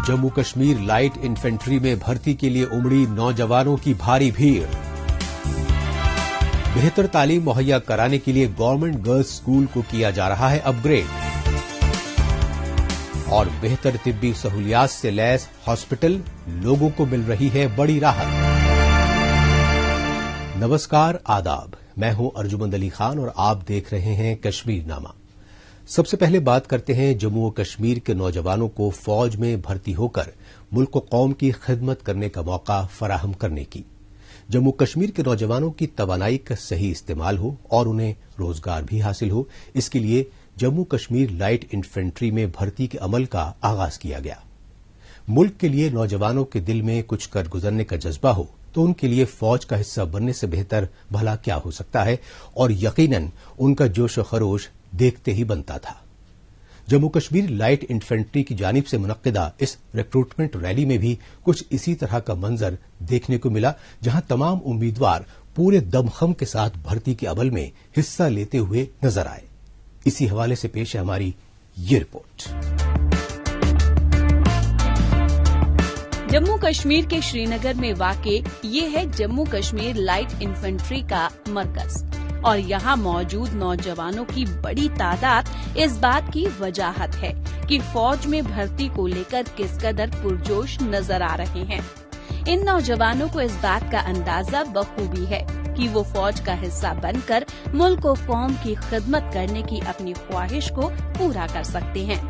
Jammu Kashmir light infantry में भर्ती के लिए उमड़ी नौजवानों की भारी भीड़। बेहतर तालीम मुहैया कराने के लिए गवर्नमेंट गर्ल्स स्कूल को किया जा रहा है अपग्रेड। और बेहतर तिब्बी सहूलियात से लैस हॉस्पिटल, लोगों को मिल रही है बड़ी राहत। नमस्कार, आदाब। मैं हूं अर्जुमंद अली खान और आप देख रहे हैं कश्मीर नामा। सबसे पहले बात करते हैं जम्मू और कश्मीर के नौजवानों को फौज में भर्ती होकर मुल्क व कौम की खिदमत करने का मौका फराहम करने की। जम्मू कश्मीर के नौजवानों की तवानाई का सही इस्तेमाल हो और उन्हें रोजगार भी हासिल हो, इसके लिए जम्मू कश्मीर लाइट इन्फेंट्री में भर्ती के अमल का आगाज किया गया। मुल्क के लिए नौजवानों के दिल में कुछ कर गुजरने का जज्बा हो तो उनके लिए फौज का हिस्सा बनने से बेहतर भला क्या हो सकता है, और यकीनन उनका जोश व खरोश देखते ही बनता था। जम्मू कश्मीर लाइट इन्फेंट्री की जानिब से मुनक्किदा इस रिक्रूटमेंट रैली में भी कुछ इसी तरह का मंजर देखने को मिला, जहां तमाम उम्मीदवार पूरे दमखम के साथ भर्ती के अमल में हिस्सा लेते हुए नजर आए। इसी हवाले से पेश है हमारी ये रिपोर्ट। जम्मू कश्मीर के श्रीनगर में वाक़े ये है जम्मू कश्मीर लाइट इन्फेंट्री का मरकज, और यहाँ मौजूद नौजवानों की बड़ी तादाद इस बात की वजाहत है कि फौज में भर्ती को लेकर किस कदर पुरजोश नजर आ रहे हैं। इन नौजवानों को इस बात का अंदाजा बखूबी है कि वो फौज का हिस्सा बनकर मुल्क और कौम की खिदमत करने की अपनी ख्वाहिश को पूरा कर सकते हैं।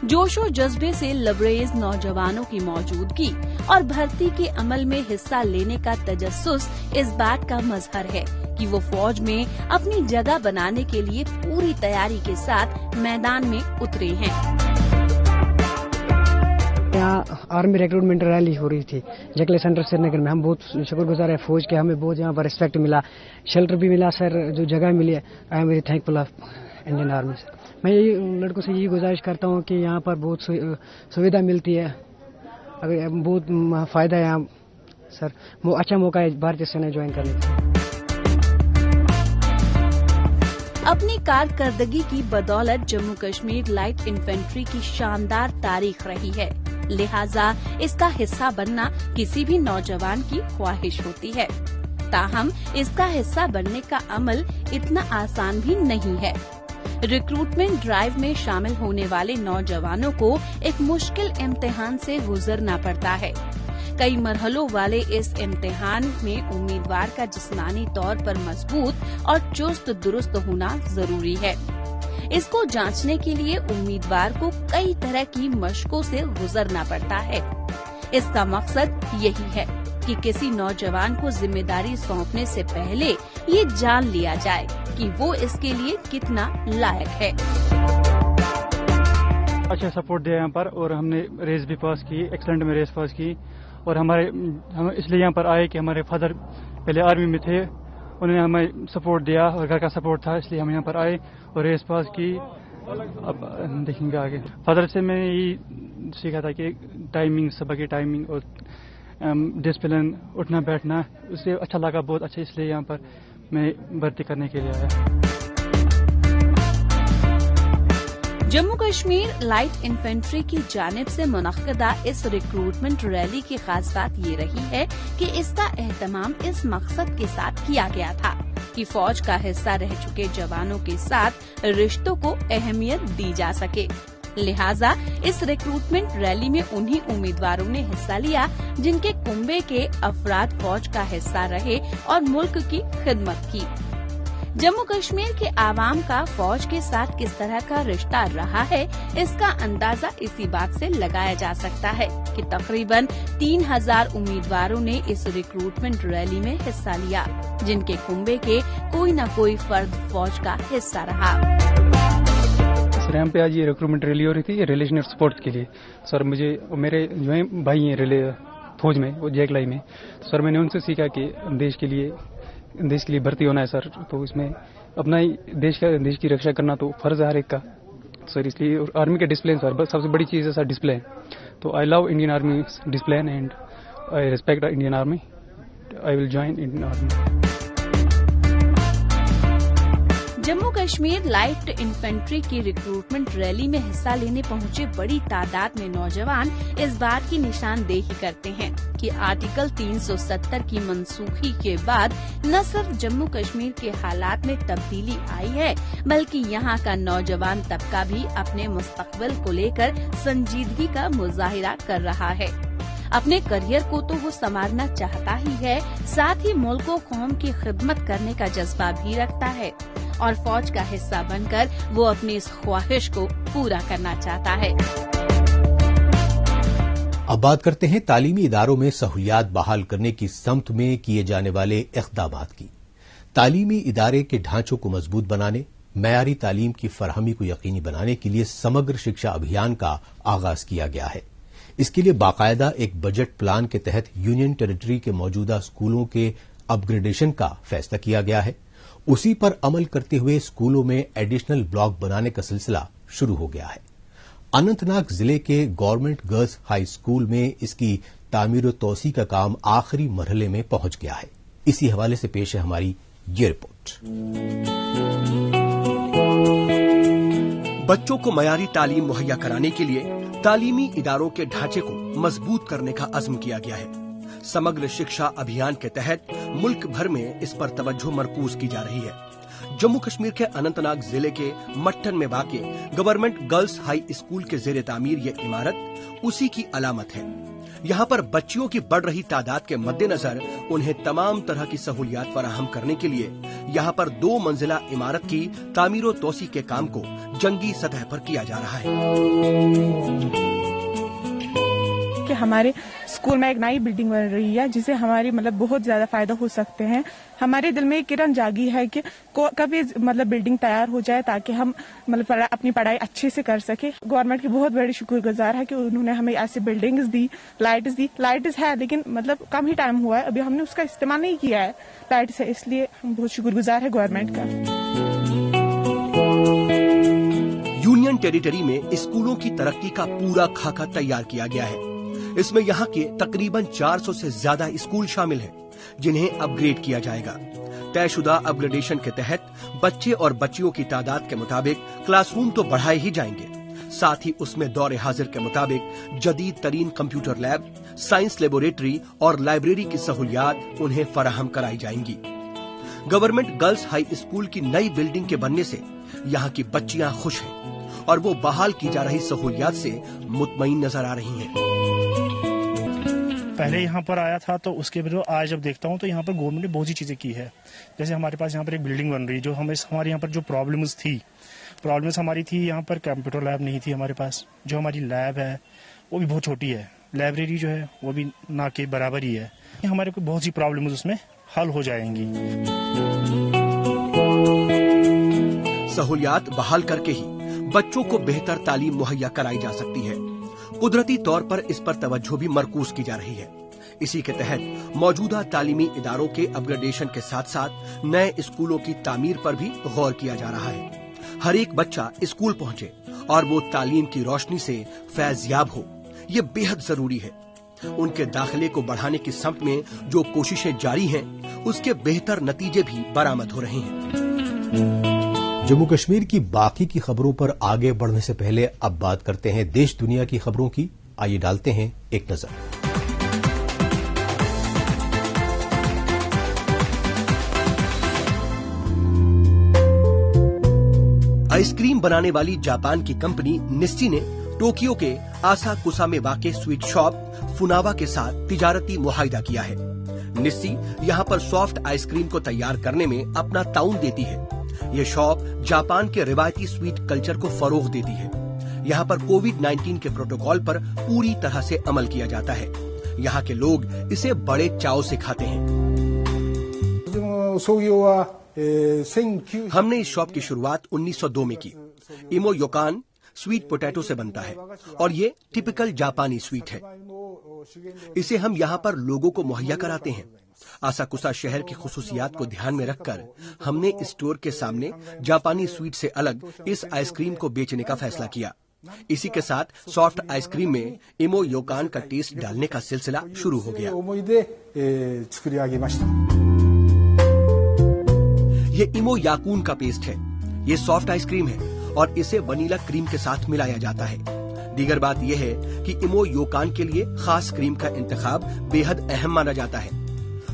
जोशो जज्बे से लबरेज नौजवानों की मौजूदगी और भर्ती के अमल में हिस्सा लेने का तजस्सुस इस बात का मजहर है कि वो फौज में अपनी जगह बनाने के लिए पूरी तैयारी के साथ मैदान में उतरे हैं। यहाँ आर्मी रिक्रूटमेंट रैली हो रही थी जकले सेंटर श्रीनगर में। हम बहुत शुक्रगुजार है फौज के, हमें बहुत यहाँ पर रिस्पेक्ट मिला, शेल्टर भी मिला सर, जो जगह मिली है। I am very thankful of Indian army sir. मैं यही लड़कों से यही गुजारिश करता हूँ कि यहाँ पर बहुत सुविधा मिलती है, अगर बहुत फायदा है यहाँ सर। वो अच्छा मौका है भारतीय सेना ज्वाइन करने का। अपनी कारकर्दगी की बदौलत जम्मू कश्मीर लाइट इन्फेंट्री की शानदार तारीख रही है, लिहाजा इसका हिस्सा बनना किसी भी नौजवान की ख्वाहिश होती है। ताहम इसका हिस्सा बनने का अमल इतना आसान भी नहीं है। रिक्रूटमेंट ड्राइव में शामिल होने वाले नौजवानों को एक मुश्किल इम्तिहान से गुजरना पड़ता है। कई मरहलों वाले इस इम्तिहान में उम्मीदवार का जिस्मानी तौर पर मजबूत और चुस्त दुरुस्त होना जरूरी है। इसको जांचने के लिए उम्मीदवार को कई तरह की मशकों से गुजरना पड़ता है। इसका मकसद यही है कि किसी नौजवान को जिम्मेदारी सौंपने से पहले ये जान लिया जाए कि वो इसके लिए कितना लायक है। अच्छा सपोर्ट दिया यहाँ पर, और हमने रेस भी पास की, एक्सीलेंट में रेस पास की। और हम इसलिए यहाँ पर आए कि हमारे फादर पहले आर्मी में थे, उन्होंने हमें सपोर्ट दिया और घर का सपोर्ट था, इसलिए हम यहाँ पर आए और रेस पास की। अब देखेंगे आगे। फादर से मैं यही सीखा था कि टाइमिंग, सबक की टाइमिंग और डिसिप्लिन, उठना बैठना, उससे अच्छा लगा, बहुत अच्छा, इसलिए यहाँ पर मैं भर्ती करने के लिए आया। जम्मू कश्मीर लाइट इन्फेंट्री की जानिब से मुनक्किदा इस रिक्रूटमेंट रैली की खास बात ये रही है कि इसका एहतमाम इस मकसद के साथ किया गया था कि फौज का हिस्सा रह चुके जवानों के साथ रिश्तों को अहमियत दी जा सके। लिहाजा इस रिक्रूटमेंट रैली में उन्हीं उम्मीदवारों ने हिस्सा लिया जिनके कुंबे के अफराद फौज का हिस्सा रहे और मुल्क की खिदमत की। जम्मू कश्मीर के आवाम का फौज के साथ किस तरह का रिश्ता रहा है, इसका अंदाजा इसी बात से लगाया जा सकता है कि तकरीबन 3000 उम्मीदवारों ने इस रिक्रूटमेंट रैली में हिस्सा लिया, जिनके कुंबे के कोई न कोई फर्द फौज का हिस्सा रहा। सर यहाँ पे आज ये रिक्रूटमेंट रैली हो रही थी रिलेशनल स्पोर्ट्स के लिए। सर मुझे मेरे जो है भाई हैं फौज में, वो जैकलाई में, सर मैंने उनसे सीखा कि देश के लिए भर्ती होना है सर, तो इसमें अपना ही देश की रक्षा करना तो फर्ज है हर एक का सर। इसलिए आर्मी का डिसिप्लिन सर सबसे बड़ी चीज़ है सर, डिसिप्लिन। तो I love Indian army discipline and I respect Indian army. I will join Indian army. Jammu Kashmir light infantry की रिक्रूटमेंट रैली में हिस्सा लेने पहुंचे बड़ी तादाद में नौजवान इस बात की निशानदेही करते हैं कि आर्टिकल 370 की मनसूखी के बाद न सिर्फ जम्मू कश्मीर के हालात में तब्दीली आई है, बल्कि यहां का नौजवान तबका भी अपने मुस्तकबिल को लेकर संजीदगी का मुजाहिरा कर रहा है। अपने करियर को तो वो संवारना चाहता ही है, साथ ही मुल्क व कौम की खिदमत करने का जज्बा भी रखता है और फौज का हिस्सा बनकर वो अपनी इस ख्वाहिश को पूरा करना चाहता है। अब बात करते हैं तालीमी इदारों में सहूलियात बहाल करने की समत में किए जाने वाले इक़दामात की। तालीमी इदारे के ढांचों को मजबूत बनाने, मयारी तालीम की फराहमी को यकीनी बनाने के लिए समग्र शिक्षा अभियान का आगाज किया गया है। इसके लिए बाकायदा एक बजट प्लान के तहत यूनियन टेरिटरी के मौजूदा स्कूलों के अपग्रेडेशन का फैसला किया गया है। उसी पर अमल करते हुए स्कूलों में एडिशनल ब्लॉक बनाने का सिलसिला शुरू हो गया है। अनंतनाग जिले के गवर्नमेंट गर्ल्स हाई स्कूल में इसकी तामीर व तोसी का काम आखिरी मरहले में पहुंच गया है। इसी हवाले से पेश है हमारी ये रिपोर्ट। बच्चों को मयारी तालीम मुहैया कराने के लिए तालीमी इदारों के ढांचे को मजबूत करने का अज़्म किया गया है। समग्र शिक्षा अभियान के तहत मुल्क भर में इस पर तवज्जो मरकूज की जा रही है। जम्मू कश्मीर के अनंतनाग जिले के मट्टन में वाक़े गवर्नमेंट गर्ल्स हाई स्कूल के ज़ेरे तामीर ये इमारत उसी की अलामत है। यहाँ पर बच्चियों की बढ़ रही तादाद के मद्देनजर उन्हें तमाम तरह की सहूलियात फराहम करने के लिए यहाँ पर 2 मंजिला इमारत की तामीर व तोसी के काम को जंगी सतह पर किया जा रहा है। कि हमारे स्कूल में एक नई बिल्डिंग बन रही है जिसे हमारी बहुत ज्यादा फायदा हो सकते हैं। हमारे दिल में एक किरण जागी है कि कभी बिल्डिंग तैयार हो जाए ताकि हम अपनी पढ़ाई अच्छे से कर सके। गवर्नमेंट की बहुत बड़ी शुक्रगुजार है कि उन्होंने हमें ऐसी बिल्डिंग्स दी, लाइट्स है, लेकिन कम ही टाइम हुआ है, अभी हमने उसका इस्तेमाल नहीं किया है लाइट से, इसलिए हम बहुत शुक्रगुजार है गवर्नमेंट का। यूनियन टेरिटरी में स्कूलों की तरक्की का पूरा खाका तैयार किया गया है। इसमें यहाँ के तकरीबन 400 से ज्यादा स्कूल शामिल हैं, जिन्हें अपग्रेड किया जाएगा। तयशुदा अपग्रेडेशन के तहत बच्चे और बच्चियों की तादाद के मुताबिक क्लासरूम तो बढ़ाए ही जाएंगे, साथ ही उसमें दौरे हाजिर के मुताबिक जदीद तरीन कंप्यूटर लैब, साइंस लेबोरेटरी और लाइब्रेरी की सहूलियात उन्हें फराहम कराई जाएंगी। गवर्नमेंट गर्ल्स हाई स्कूल की नई बिल्डिंग के बनने से यहाँ की बच्चियां खुश हैं और वो बहाल की जा रही सहूलियात से मुतमईन नजर आ रही हैं। पहले यहाँ पर आया था तो उसके बाद आज जब देखता हूँ तो यहाँ पर गवर्नमेंट ने बहुत सी चीजें की है। जैसे हमारे पास यहाँ पर एक बिल्डिंग बन रही, जो हमारे यहाँ पर जो प्रॉब्लम्स हमारी थी, यहाँ पर कंप्यूटर लैब नहीं थी हमारे पास। जो हमारी लैब है वो भी बहुत छोटी है, लाइब्रेरी जो है वो भी ना के बराबर ही है। हमारे को बहुत सी प्रॉब्लम्स उसमें हल हो जाएंगी। सहूलियात बहाल करके ही बच्चों को बेहतर तालीम मुहैया कराई जा सकती है। कुदरती तौर पर इस पर तवज्जो भी मरकूज की जा रही है। इसी के तहत मौजूदा तालीमी इदारों के अपग्रेडेशन के साथ साथ नए स्कूलों की तामीर पर भी गौर किया जा रहा है। हर एक बच्चा स्कूल पहुंचे और वो तालीम की रोशनी से फैज़याब हो, ये बेहद जरूरी है। उनके दाखिले को बढ़ाने की समत में जो कोशिशें जारी हैं, उसके बेहतर नतीजे भी बरामद हो रहे हैं। जम्मू कश्मीर की बाकी की खबरों पर आगे बढ़ने से पहले अब बात करते हैं देश दुनिया की खबरों की। आइए डालते हैं एक नजर। आइसक्रीम बनाने वाली जापान की कंपनी निस्सी ने टोक्यो के आसाकुसा में वाक़े स्वीट शॉप फुनावा के साथ तिजारती मुआहिदा किया है। निस्सी यहाँ पर सॉफ्ट आइसक्रीम को तैयार करने में अपना ताउन देती है। ये शॉप जापान के रिवायती स्वीट कल्चर को फरोग देती है। यहाँ पर कोविड-19 के प्रोटोकॉल पर पूरी तरह से अमल किया जाता है। यहाँ के लोग इसे बड़े चाव से खाते हैं। हमने इस शॉप की शुरुआत 1902 में की। इमो योकान स्वीट पोटैटो से बनता है और ये टिपिकल जापानी स्वीट है। इसे हम यहाँ पर लोगों को मुहैया कराते हैं। आसाकुसा शहर की खुसूसियात को ध्यान में रखकर हमने स्टोर के सामने जापानी स्वीट से अलग इस आइसक्रीम को बेचने का फैसला किया। इसी के साथ सॉफ्ट आइसक्रीम में इमो योकान का टेस्ट डालने का सिलसिला शुरू हो गया। ये इमो याकून का पेस्ट है। ये सॉफ्ट आइस क्रीम है और इसे वनीला क्रीम के साथ मिलाया जाता है। दीगर बात यह है कि इमो योकान के लिए खास क्रीम का इंतखाब बेहद अहम माना जाता है।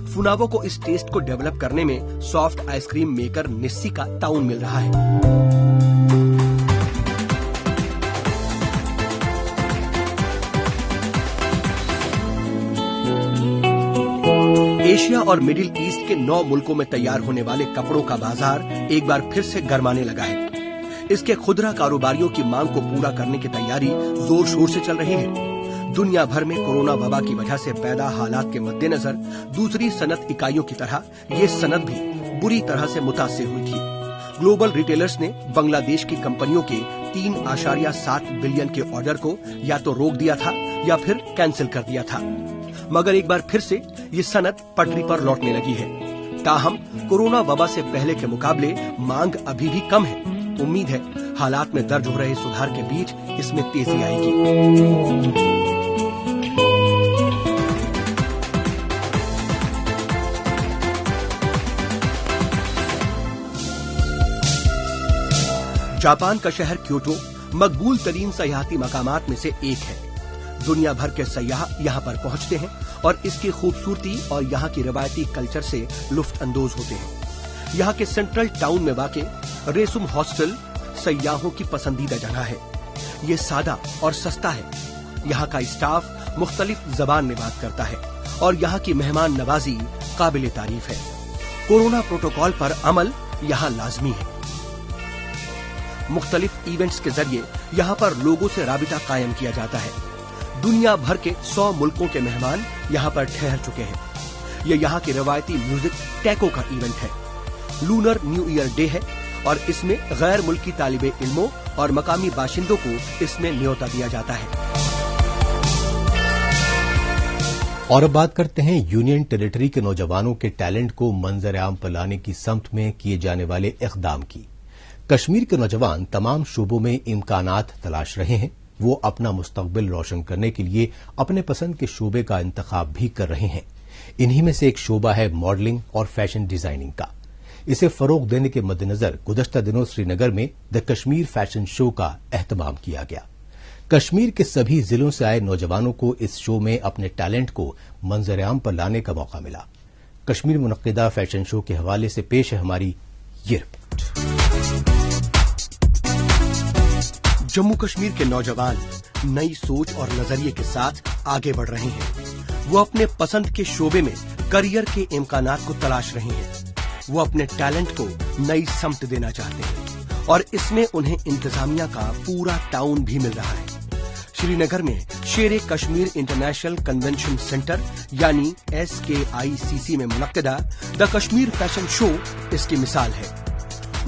फुनावो को इस टेस्ट को डेवलप करने में सॉफ्ट आइसक्रीम मेकर निस्सी का ताउन मिल रहा है। एशिया और मिडिल ईस्ट के 9 मुल्कों में तैयार होने वाले कपड़ों का बाजार एक बार फिर से गरमाने लगा है। इसके खुदरा कारोबारियों की मांग को पूरा करने की तैयारी जोर शोर से चल रही है। दुनिया भर में कोरोना वबा की वजह से पैदा हालात के मद्देनजर दूसरी सनत इकाइयों की तरह ये सनत भी बुरी तरह से मुतासिर हुई थी। ग्लोबल रिटेलर्स ने बांग्लादेश की कंपनियों के 3.7 बिलियन के ऑर्डर को या तो रोक दिया था या फिर कैंसिल कर दिया था, मगर एक बार फिर से ये सनत पटरी पर लौटने लगी है। ताहम कोरोना वबा से पहले के मुकाबले मांग अभी भी कम है। उम्मीद है हालात में दर्ज हो रहे सुधार के बीच इसमें तेजी आएगी। जापान का शहर क्योटो मकबूल तरीन सयाहती मकामात में से एक है। दुनिया भर के सयाह यहाँ पर पहुँचते हैं और इसकी खूबसूरती और यहाँ की रवायती कल्चर से लुफ्त अंदोज होते हैं। यहाँ के सेंट्रल टाउन में वाक़ रेसुम हॉस्टल सयाहों की पसंदीदा जगह है। ये सादा और सस्ता है। यहाँ का स्टाफ मुख्तलिफ जबान में बात करता है और यहाँ की मेहमान नवाजी काबिल तारीफ है। कोरोना प्रोटोकॉल पर अमल यहाँ लाजमी है। मुख्तलिफ इवेंट्स के जरिए यहाँ पर लोगों से राबिता कायम किया जाता है। दुनिया भर के 100 मुल्कों के मेहमान यहाँ पर ठहर चुके हैं। ये यहाँ की रवायती म्यूजिक टैको का इवेंट है। लूनर न्यू ईयर डे है और इसमें गैर मुल्की तालिबे इल्मों और मकामी बाशिंदों को इसमें न्योता दिया जाता है। और अब बात करते हैं यूनियन टेरिटरी के नौजवानों के टैलेंट को मंजर आम पर लाने की समत में किए जाने वाले इक़दाम की। कश्मीर के नौजवान तमाम शोबों में इम्कानात तलाश रहे हैं। वो अपना मुस्तकबिल रोशन करने के लिए अपने पसंद के शोबे का इंतखाब भी कर रहे हैं। इन्हीं में से एक शोबा है मॉडलिंग और फैशन डिजाइनिंग का। इसे फरोग देने के मद्देनजर गुज़श्ता दिनों श्रीनगर में द कश्मीर फैशन शो का एहतमाम किया गया। कश्मीर के सभी जिलों से आए नौजवानों को इस शो में अपने टैलेंट को मंजर आम पर लाने का मौका मिला। कश्मीर मुनक्किदा फैशन शो के हवाले से पेश है हमारी ये रिपोर्ट। जम्मू कश्मीर के नौजवान नई सोच और नजरिए के साथ आगे बढ़ रहे हैं। वो अपने पसंद के शोबे में करियर के इम्कानात को तलाश रहे हैं। वो अपने टैलेंट को नई समत देना चाहते हैं और इसमें उन्हें इंतजामिया का पूरा ताउन भी मिल रहा है। श्रीनगर में शेर कश्मीर इंटरनेशनल कन्वेंशन सेंटर यानी SKICC में मुनक्किदा द कश्मीर फैशन शो इसकी मिसाल है।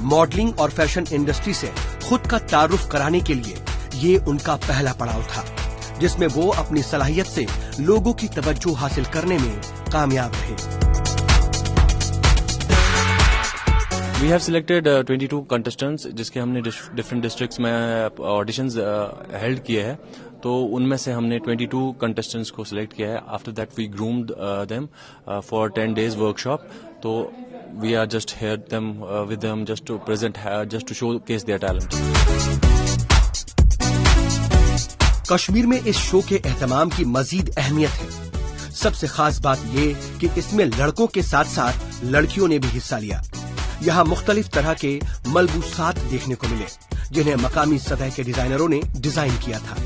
मॉडलिंग और फैशन इंडस्ट्री से खुद का तारुफ कराने के लिए ये उनका पहला पड़ाव था, जिसमें वो अपनी सलाहियत से लोगों की तवज्जो हासिल करने में कामयाब रहे। We have selected 22 contestants जिसके हमने डिफरेंट डिस्ट्रिक्ट्स में ऑडिशंस हेल्ड किए हैं। तो उनमें से हमने 22 contestants को सिलेक्ट किया है। After that we groomed them for 10 days workshop. तो we are just here with them just to present, just to showcase their talent. Kashmir में इस शो के एहतमाम की मजीद अहमियत है। सबसे खास बात ये कि इसमें लड़कों के साथ साथ लड़कियों ने भी हिस्सा लिया। यहाँ मुख्तलिफ तरह के मलबूसात देखने को मिले जिन्हें मकामी सतह के डिजाइनरों ने डिजाइन किया था।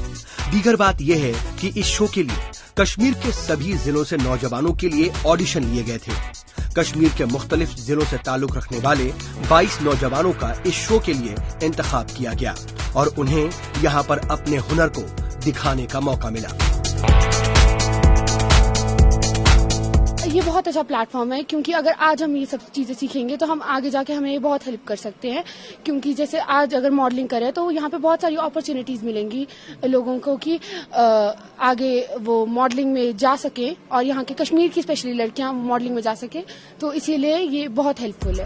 दीगर बात यह है कि इस शो के लिए कश्मीर के सभी जिलों से नौजवानों के लिए ऑडिशन लिए गए थे। कश्मीर के मुख्तलिफ जिलों से ताल्लुक रखने वाले 22 नौजवानों का इस शो के लिए इंतखाब किया गया और उन्हें यहाँ पर अपने हुनर को दिखाने का मौका मिला। ये बहुत अच्छा प्लेटफॉर्म है क्योंकि अगर आज हम ये सब चीजें सीखेंगे तो हम आगे जाके हमें ये बहुत हेल्प कर सकते हैं। क्योंकि जैसे आज अगर मॉडलिंग करें तो यहाँ पे बहुत सारी अपॉर्चुनिटीज मिलेंगी लोगों को कि आगे वो मॉडलिंग में जा सके और यहाँ के कश्मीर की स्पेशली लड़कियां मॉडलिंग में जा सके। तो इसीलिए ये बहुत हेल्पफुल है।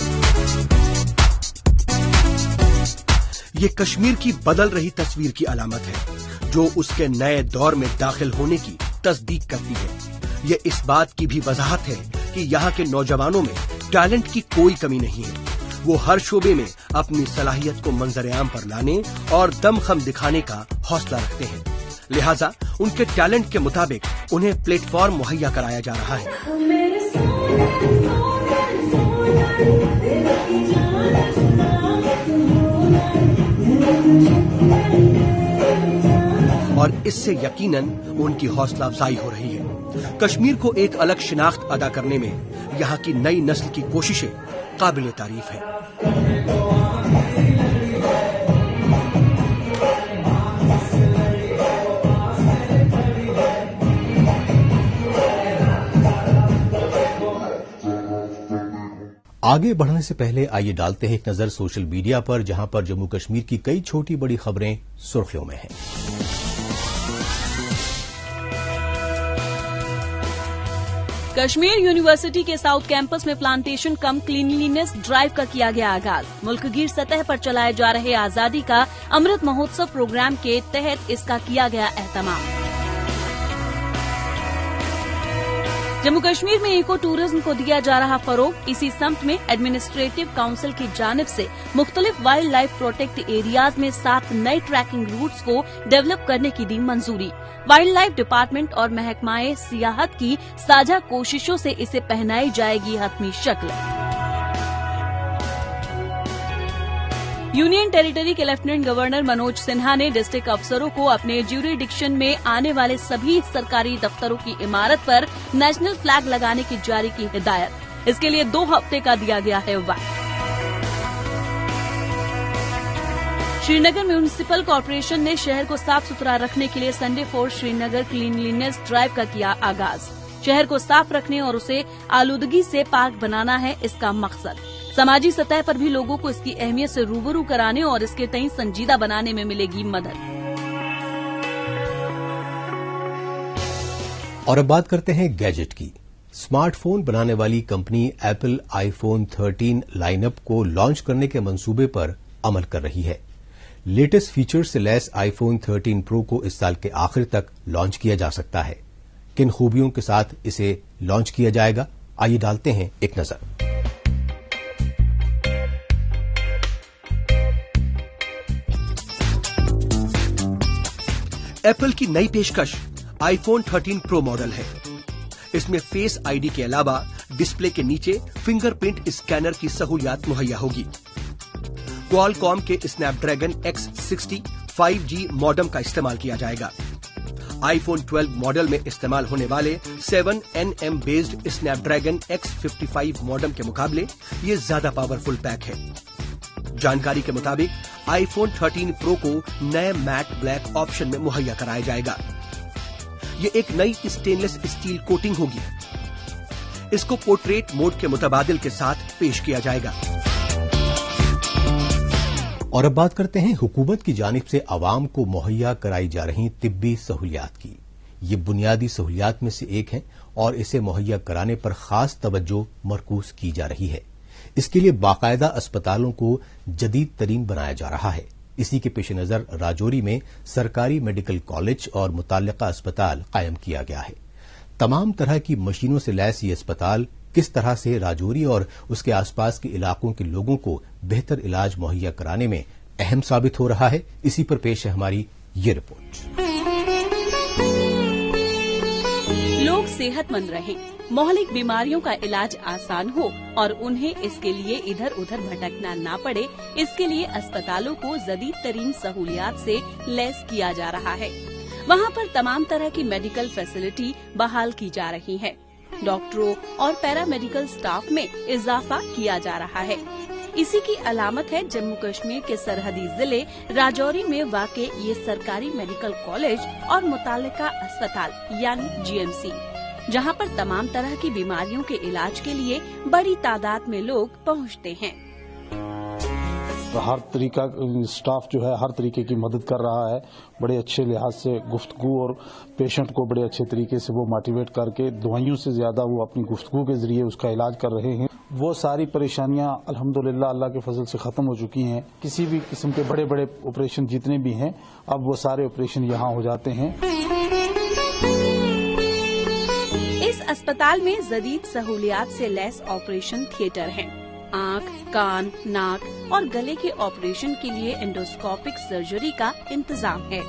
ये कश्मीर की बदल रही तस्वीर की अलामत है जो उसके नए दौर में दाखिल होने की तस्दीक करती है। ये इस बात की भी वजाहत है कि यहाँ के नौजवानों में टैलेंट की कोई कमी नहीं है। वो हर शोबे में अपनी सलाहियत को मंजर आम पर लाने और दमखम दिखाने का हौसला रखते हैं। लिहाजा उनके टैलेंट के मुताबिक उन्हें प्लेटफॉर्म मुहैया कराया जा रहा है। और इससे यकीनन उनकी हौसला अफजाई हो रही है। कश्मीर को एक अलग शिनाख्त अदा करने में यहाँ की नई नस्ल की कोशिशें काबिल तारीफ है। आगे बढ़ने से पहले आइए डालते हैं एक नजर सोशल मीडिया पर, जहां पर जम्मू कश्मीर की कई छोटी बड़ी खबरें सुर्खियों में हैं। कश्मीर यूनिवर्सिटी के साउथ कैंपस में प्लांटेशन कम क्लीनलीनेस ड्राइव का किया गया आगाज। मुल्कगीर सतह पर चलाए जा रहे आजादी का अमृत महोत्सव प्रोग्राम के तहत इसका किया गया एहतमाम। जम्मू कश्मीर में इको टूरिज्म को दिया जा रहा फरोग। इसी सम्त में एडमिनिस्ट्रेटिव काउंसिल की जानिब से मुख्तलिफ वाइल्ड लाइफ प्रोटेक्ट एरियाज में 7 नए ट्रैकिंग रूट्स को डेवलप करने की दी मंजूरी। वाइल्ड लाइफ डिपार्टमेंट और महकमाए सियाहत की साझा कोशिशों से इसे पहनाई जाएगी हतमी शक्ल। यूनियन टेरिटरी के लेफ्टिनेंट गवर्नर मनोज सिन्हा ने डिस्ट्रिक्ट अफसरों को अपने ज्यूरिडिक्शन में आने वाले सभी सरकारी दफ्तरों की इमारत पर नेशनल फ्लैग लगाने की जारी की हिदायत। इसके लिए 2 हफ्ते का दिया गया है वक्त। श्रीनगर म्यूनिसिपल कॉर्पोरेशन ने शहर को साफ सुथरा रखने के लिए Sunday for Srinagar cleanliness drive का किया आगाज। शहर को साफ रखने और उसे आलूदगी से पाक बनाना है इसका मकसद। समाजी सतह पर भी लोगों को इसकी अहमियत से रूबरू कराने और इसके तय संजीदा बनाने में मिलेगी मदद। और अब बात करते हैं गैजेट की। स्मार्टफोन बनाने वाली कंपनी एप्पल आईफोन 13 लाइनअप को लॉन्च करने के मंसूबे पर अमल कर रही है। लेटेस्ट फीचर से लैस आईफोन 13 प्रो को इस साल के आखिर तक लॉन्च किया जा सकता है। किन खूबियों के साथ इसे लॉन्च किया जाएगा, आइए डालते हैं एक नजर। एप्पल की नई पेशकश आईफोन 13 प्रो मॉडल है। इसमें फेस आईडी के अलावा डिस्प्ले के नीचे फिंगरप्रिंट स्कैनर की सहूलियत मुहैया होगी। क्वालकॉम के स्नैपड्रैगन X60 5G मॉडेम का इस्तेमाल किया जाएगा। आईफोन 12 मॉडल में इस्तेमाल होने वाले 7nm based Snapdragon X55 modem के मुकाबले ये ज्यादा पावरफुल पैक है। जानकारी के मुताबिक आईफोन 13 प्रो को नए मैट ब्लैक ऑप्शन में मुहैया कराया जाएगा। ये एक नई स्टेनलेस स्टील कोटिंग होगी। इसको पोर्ट्रेट मोड के मुतबादिल के साथ पेश किया जाएगा। और अब बात करते हैं हुकूमत की जानिब से आवाम को मुहैया कराई जा रही तिब्बी सहूलियात की। ये बुनियादी सहूलियात में से एक है और इसे मुहैया कराने पर खास तवज्जो मरकूज की जा रही है। इसके लिए बाकायदा अस्पतालों को जदीद तरीन बनाया जा रहा है। इसी के पेश नजर राजौरी में सरकारी मेडिकल कॉलेज और मुताल्लिका अस्पताल कायम किया गया है। तमाम तरह की मशीनों से लैस ये अस्पताल किस तरह से राजौरी और उसके आसपास के इलाकों के लोगों को बेहतर इलाज मुहैया कराने में अहम साबित हो रहा है, इसी पर पेश है हमारी ये रिपोर्ट। लोग सेहतमंद रहें, मौलिक बीमारियों का इलाज आसान हो और उन्हें इसके लिए इधर उधर भटकना ना पड़े, इसके लिए अस्पतालों को जदीद तरीन सहूलियात से लैस किया जा रहा है। वहाँ पर तमाम तरह की मेडिकल फैसिलिटी बहाल की जा रही है। डॉक्टरों और पैरामेडिकल स्टाफ में इजाफा किया जा रहा है। इसी की अलामत है जम्मू कश्मीर के सरहदी जिले राजौरी में वाक़े ये सरकारी मेडिकल कॉलेज और मुताल्लिका अस्पताल यानी GMC, जहां पर तमाम तरह की बीमारियों के इलाज के लिए बड़ी तादाद में लोग पहुंचते हैं। हर तरीका स्टाफ जो है हर तरीके की मदद कर रहा है। बड़े अच्छे लिहाज से गुफ्तगू और पेशेंट को बड़े अच्छे तरीके से वो मोटिवेट करके दवाइयों से ज्यादा वो अपनी गुफ्तगू के जरिए उसका इलाज कर रहे हैं। वो सारी परेशानियां अल्हम्दुलिल्लाह अल्लाह के फजल से खत्म हो चुकी हैं। किसी भी किस्म के बड़े बड़े ऑपरेशन जितने भी हैं अब वो सारे ऑपरेशन यहाँ हो जाते हैं। इस अस्पताल में जदीद सहूलियात से लैस ऑपरेशन थिएटर हैं। आँख, कान, नाक और गले के ऑपरेशन के लिए एंडोस्कोपिक सर्जरी का इंतजाम है।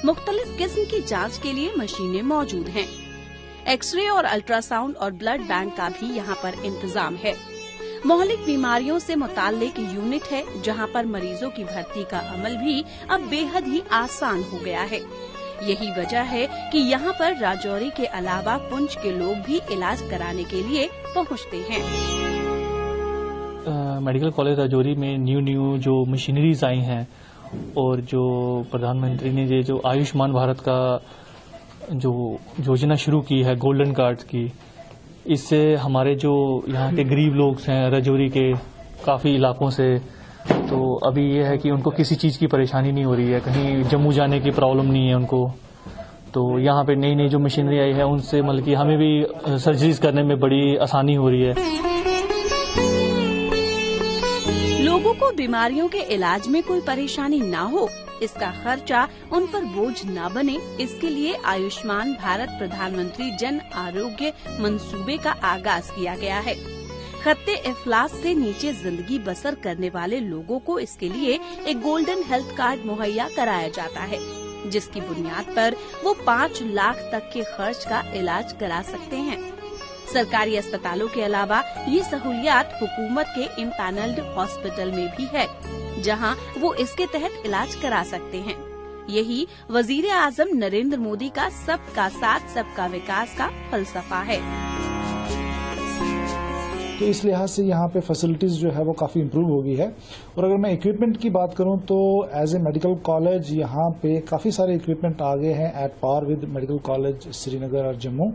मुख्तलिफ किस्म की जांच के लिए मशीनें मौजूद हैं। एक्सरे और अल्ट्रासाउंड और ब्लड बैंक का भी यहाँ पर इंतजाम है। मौलिक बीमारियों से मुताल्लिक यूनिट है, जहाँ पर मरीजों की भर्ती का अमल भी अब बेहद ही आसान हो गया है। यही वजह है कि यहाँ पर राजौरी के अलावा पुंछ के लोग भी इलाज कराने के लिए पहुँचते हैं। मेडिकल कॉलेज राजौरी में न्यू जो मशीनरीज आई हैं और जो प्रधानमंत्री ने ये जो आयुष्मान भारत का जो योजना शुरू की है गोल्डन कार्ड की, इससे हमारे जो यहाँ के गरीब लोग हैं राजौरी के काफ़ी इलाकों से, तो अभी ये है कि उनको किसी चीज़ की परेशानी नहीं हो रही है, कहीं जम्मू जाने की प्रॉब्लम नहीं है उनको। तो यहाँ पे नई नई जो मशीनरी आई है उनसे मतलब कि हमें भी सर्जरीज करने में बड़ी आसानी हो रही है। लोगों को बीमारियों के इलाज में कोई परेशानी ना हो, इसका खर्चा उन पर बोझ न बने, इसके लिए आयुष्मान भारत प्रधानमंत्री जन आरोग्य मंसूबे का आगाज किया गया है। खत्ते इफलास से नीचे जिंदगी बसर करने वाले लोगों को इसके लिए एक गोल्डन हेल्थ कार्ड मुहैया कराया जाता है, जिसकी बुनियाद पर वो 5 लाख तक के खर्च का इलाज करा सकते हैं। सरकारी अस्पतालों के अलावा ये सहूलियात हुकूमत के इम्पैनल्ड हॉस्पिटल में भी है, जहां वो इसके तहत इलाज करा सकते हैं। यही वजीर आजम नरेंद्र मोदी का सबका साथ सबका विकास का फलसफा है। तो इस लिहाज से यहाँ पे फैसिलिटीज जो है वो काफी इम्प्रूव हो गई है। और अगर मैं इक्विपमेंट की बात करूँ तो एज ए मेडिकल कॉलेज यहाँ पे काफी सारे इक्विपमेंट आ गए हैं at par with medical college Srinagar और जम्मू।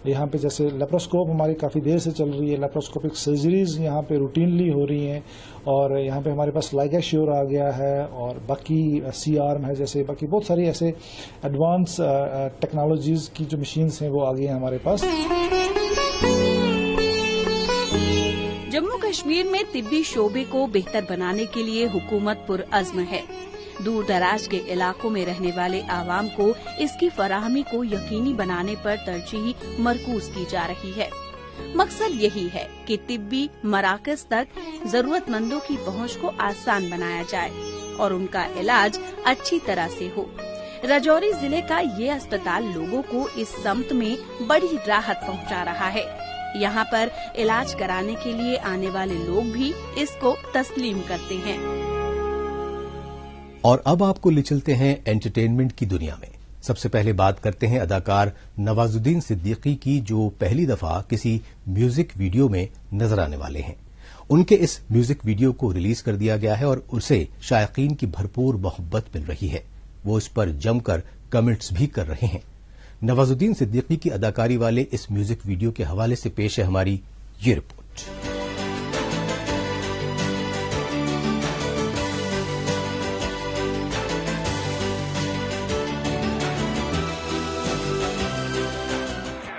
यहाँ पे जैसे लेप्रोस्कोप हमारी काफी देर से चल रही है, लेप्रोस्कोपिक सर्जरीज यहाँ पे रूटीनली हो रही हैं, और यहाँ पे हमारे पास लाइगाश्योर आ गया है, और बाकी सी आर्म है, जैसे बाकी बहुत सारी ऐसे एडवांस टेक्नोलॉजीज की जो मशीन्स हैं वो आ गई हैं हमारे पास। जम्मू कश्मीर में तिब्बी शोबे को बेहतर बनाने के लिए हुकूमत पुरअज़्म है। दूर दराज के इलाकों में रहने वाले आवाम को इसकी फराहमी को यकीनी बनाने पर तरजीह मरकूज की जा रही है। मकसद यही है कि तिब्बी मराकज तक जरूरतमंदों की पहुंच को आसान बनाया जाए और उनका इलाज अच्छी तरह से हो। राजौरी जिले का ये अस्पताल लोगों को इस सम्त में बड़ी राहत पहुंचा रहा है। यहाँ पर इलाज कराने के लिए आने वाले लोग भी इसको तस्लीम करते हैं। और अब आपको ले चलते हैं एंटरटेनमेंट की दुनिया में। सबसे पहले बात करते हैं अदाकार नवाजुद्दीन सिद्दीकी की, जो पहली दफा किसी म्यूजिक वीडियो में नजर आने वाले हैं। उनके इस म्यूजिक वीडियो को रिलीज कर दिया गया है और उसे शायकीन की भरपूर मोहब्बत मिल रही है। वो इस पर जमकर कमेंट्स भी कर रहे हैं। नवाजुद्दीन सिद्दीकी की अदाकारी वाले इस म्यूजिक वीडियो के हवाले से पेश है हमारी ये रिपोर्ट।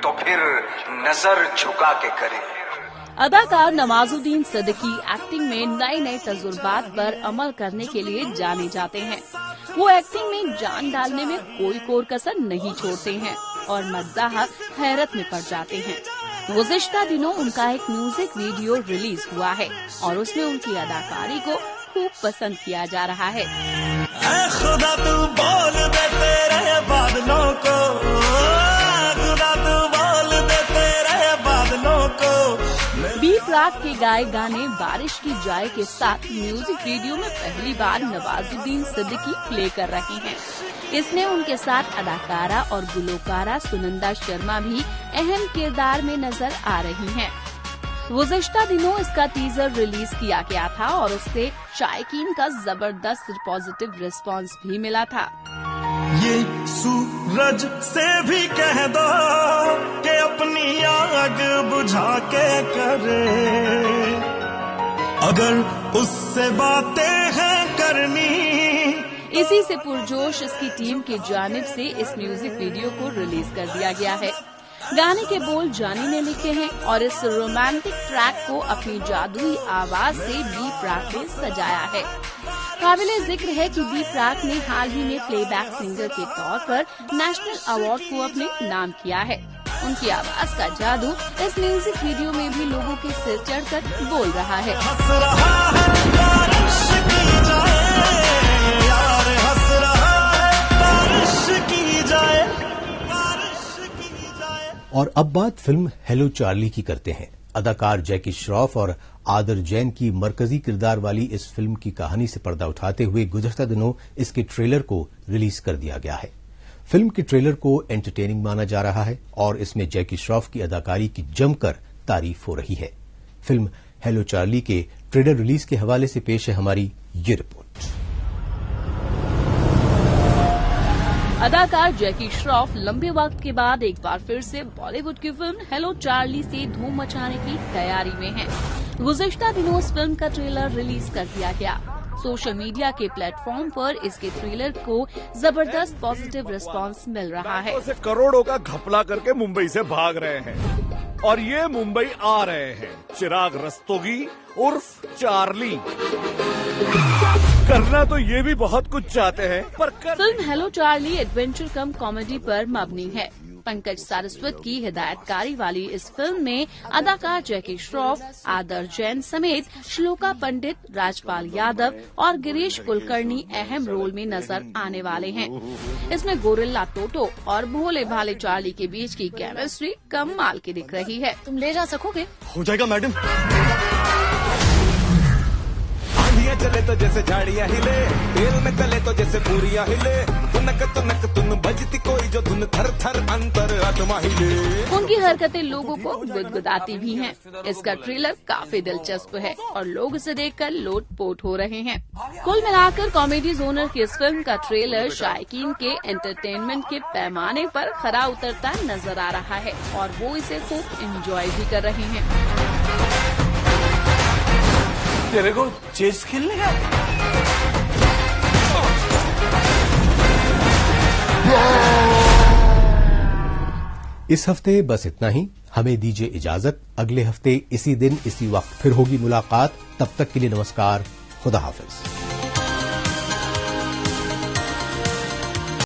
तो फिर नजर झुका के करे। अदाकार नवाजुद्दीन सिद्दीकी एक्टिंग में नए नए तजुर्बात पर अमल करने के लिए जाने जाते हैं। वो एक्टिंग में जान डालने में कोई कोर कसर नहीं छोड़ते हैं और मद्दाह हैरत में पड़ जाते हैं। गुज़िश्ता दिनों उनका एक म्यूजिक वीडियो रिलीज हुआ है और उसमें उनकी अदाकारी को खूब पसंद किया जा रहा है। खुदा तू बोल दे तेरे बादलों को, खुदा तू बोल दे तेरे बादलों को। बी प्राक के गाए गाने बारिश की जाए के साथ म्यूजिक वीडियो में पहली बार नवाजुद्दीन सिद्दीकी प्ले कर रहे हैं। इसमें उनके साथ अदाकारा और गुलकारा सुनंदा शर्मा भी अहम किरदार में नजर आ रही हैं। गुज़िश्ता दिनों इसका टीजर रिलीज किया गया था और उससे शायकीन का जबरदस्त पॉजिटिव रिस्पांस भी मिला था। ये सूरज से भी कह दो कि अपनी आग बुझा के करे, अगर उससे बातें हैं करनी। इसी से पुरजोश इसकी टीम की जानिब से इस म्यूजिक वीडियो को रिलीज कर दिया गया है। गाने के बोल जानी ने लिखे हैं और इस रोमांटिक ट्रैक को अपनी जादुई आवाज से बी प्राक ने सजाया है। काबिले जिक्र है कि बी प्राक ने हाल ही में प्लेबैक सिंगर के तौर पर नेशनल अवार्ड को अपने नाम किया है। उनकी आवाज का जादू इस म्यूजिक वीडियो में भी लोगों के सिर चढ़कर बोल रहा है। हंस रहा है बारिश की जाए, यार हंस रहा है बारिश की जाए, बारिश की जाए। और अब बात फिल्म हेलो चार्ली की करते हैं। अदाकार जैकी श्रॉफ और आदर जैन की मरकजी किरदार वाली इस फिल्म की कहानी से पर्दा उठाते हुए गुज़श्ता दिनों इसके ट्रेलर को रिलीज कर दिया गया है। फिल्म के ट्रेलर को एंटरटेनिंग माना जा रहा है और इसमें जैकी श्रॉफ की अदाकारी की जमकर तारीफ हो रही है। फिल्म हेलो चार्ली के ट्रेलर रिलीज के हवाले से पेश है हमारी ये रिपोर्ट। अदाकार जैकी श्रॉफ लंबे वक्त के बाद एक बार फिर से बॉलीवुड की फिल्म हेलो चार्ली से धूम मचाने की तैयारी में है। गुज़श्ता दिनों इस फिल्म का ट्रेलर रिलीज कर दिया गया। सोशल मीडिया के प्लेटफॉर्म पर इसके ट्रेलर को जबरदस्त पॉजिटिव रिस्पांस मिल रहा है। करोड़ों का घपला करके मुंबई से भाग रहे हैं और ये मुंबई आ रहे हैं चिराग रस्तोगी उर्फ चार्ली। करना तो ये भी बहुत कुछ चाहते हैं पर फिल्म हेलो चार्ली एडवेंचर कम कॉमेडी पर मबनी है। पंकज सारस्वत की हिदायतकारी वाली इस फिल्म में अदाकार जैकी श्रॉफ, आदर जैन समेत श्लोका पंडित, राजपाल यादव और गिरीश कुलकर्णी अहम रोल में नजर आने वाले हैं। इसमें गोरिल्ला टोटो और भोले भाले चार्ली के बीच की केमिस्ट्री कमाल की दिख रही है। तुम ले जा सकोगे? हो जाएगा मैडम। चले तो जैसे झाड़ियां हिले, तेल में तले तो जैसे पूरियां हिले, तुनक तुन बजती कोई जो धुन थर थर अंतर आत्मा हिले। उनकी हरकतें लोगों को गुदगुदाती भी हैं। इसका ट्रेलर काफी दिलचस्प है और लोग इसे देखकर लोटपोट हो रहे हैं। कुल मिलाकर कॉमेडी जोनर की इस फिल्म का ट्रेलर शायकीन के एंटरटेनमेंट के पैमाने पर खरा उतरता नजर आ रहा है और वो इसे खूब एंजॉय भी कर रहे हैं। तेरे को चेस खेलने का? इस हफ्ते बस इतना ही। हमें दीजिए इजाजत। अगले हफ्ते इसी दिन इसी वक्त फिर होगी मुलाकात। तब तक के लिए नमस्कार। खुदा हाफिज।